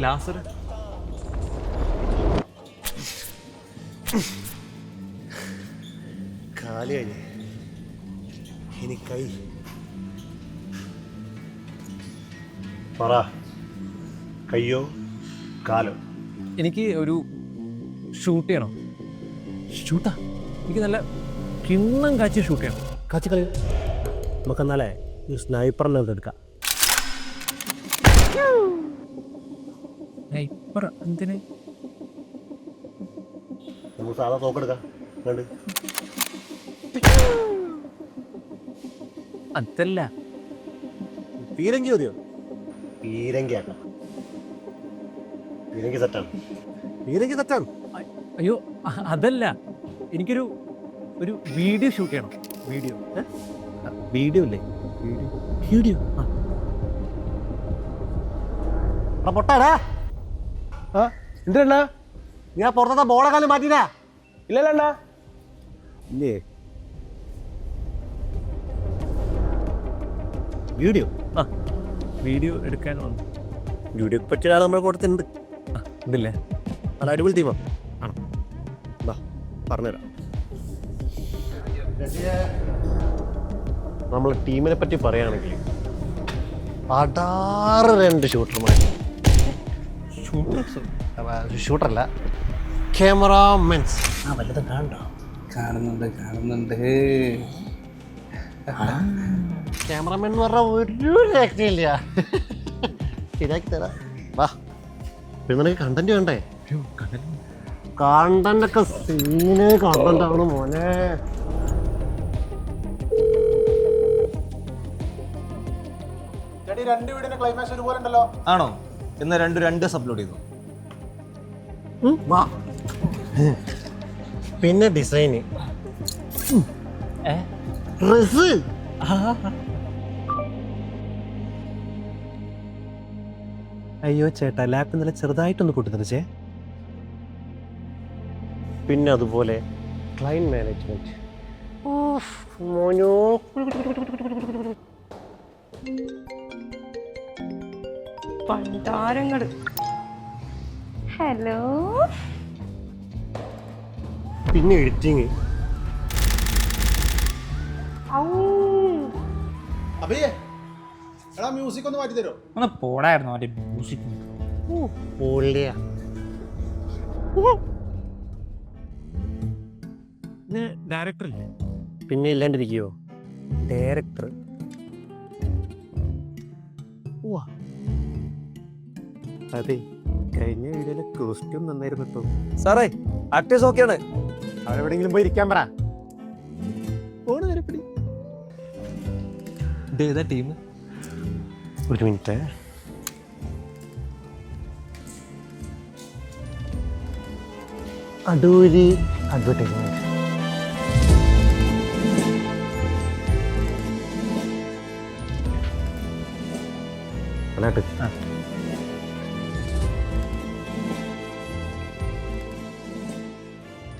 ലാസർ കാലിയായി ഇനി കൈ പറ. കയ്യോ കാലോ? എനിക്ക് ഒരു ഷൂട്ട് ചെയ്യണം. ഷൂട്ടാ? എനിക്ക് നല്ല കിണ്ണം കാച്ചി ഷൂട്ട് ചെയ്യണം. കാച്ചിക്കളി നമുക്ക് എന്നാലേ ഈ സ്നൈപ്പറിനെ എടുക്കാം. സ്നൈപ്പർ എന്തിന്? നമുക്ക് സാധാ തോക്കെടുക്കാം. കണ്ട് അതല്ല, പീരങ്കി മതിയോ? പീരങ്കി ആക്കാം. പീരങ്കി സെറ്റാണ്. പീരങ്കി സെറ്റാണ്. അയ്യോ അതല്ല, എനിക്കൊരു ഒരു വീഡിയോ ഷൂട്ട് ചെയ്യണം. വീഡിയോ വീഡിയോ അല്ലേ? വീഡിയോ പൊട്ടാടാ. എന്താ ഞാൻ പുറത്തത്തെ ബോളെക്കാലം മാറ്റിനാ? ഇല്ലല്ല ഇല്ലേ. വീഡിയോ വീഡിയോ എടുക്കാൻ വന്നു. വീഡിയോ പറ്റിയ നമ്മൾ കൊടുത്തിട്ടുണ്ട്. ഇതില്ലേ? അത് അടിപൊളി ടീമാ. ആണോ? പറഞ്ഞുതരാം. നമ്മളെ ടീമിനെ പറ്റി പറയുകയാണെങ്കിൽ 2 ഷൂട്ടർമാർ. ഷൂട്ടറല്ല, ക്യാമറാമെൻസ്. വല്ലതും കാണണ്ടോ? കാണുന്നുണ്ട്. ക്യാമറാമാൻ എന്ന് പറഞ്ഞാൽ ഒരു രക്ഷയില്ല. ശരിയാക്കി തരാം. വാ. പിന്നെ നിനക്ക് കണ്ടന്റ് വേണ്ടേ? കണ്ടന്റൊക്കെ സീന് കണ്ടന്റാണ് മോനെ. ആണോ? എന്നാ രണ്ട് അപ്ലോഡ് ചെയ്തു. വാ. പിന്നെ ഡിസൈന് ഡ്രസ്. അയ്യോ ചേട്ടാ, ലാപ്പ് ഇന്നലെ ചെറുതായിട്ടൊന്ന് കൂട്ടുന്നേ. പിന്നെ അതുപോലെ ക്ലൈന്റ് മാനേജ്മെന്റ്. മോനോ പണ്ടാരങ്ങൾ. ഹലോ. പിന്നെ എഡിറ്റിങ്. മ്യൂസിക് ഒന്ന് മാറ്റി തരോ? ഒന്ന് പോടായിരുന്നു അവന്റെ മ്യൂസിക്. ഡയറക്ടർ അല്ലേ? പിന്നെ ഇല്ലാണ്ടിരിക്കോ ഡയറക്ടർ? അതെ, കഴിഞ്ഞ വീഡിയോയിലെ കോസ്റ്റ്യൂം നന്നായിരുന്നു കേട്ടോ. സാറേ, ആക്ടേഴ്സ് ഓക്കെയാണ്. അവരെവിടെയെങ്കിലും പോയി ഇരിക്കാൻ പറ. ഇതേതാ ടീം? ഒരു മിനിറ്റ്. അടൂരി അഡ്വർടൈസ്മെന്റ്. അല്ലാട്ട്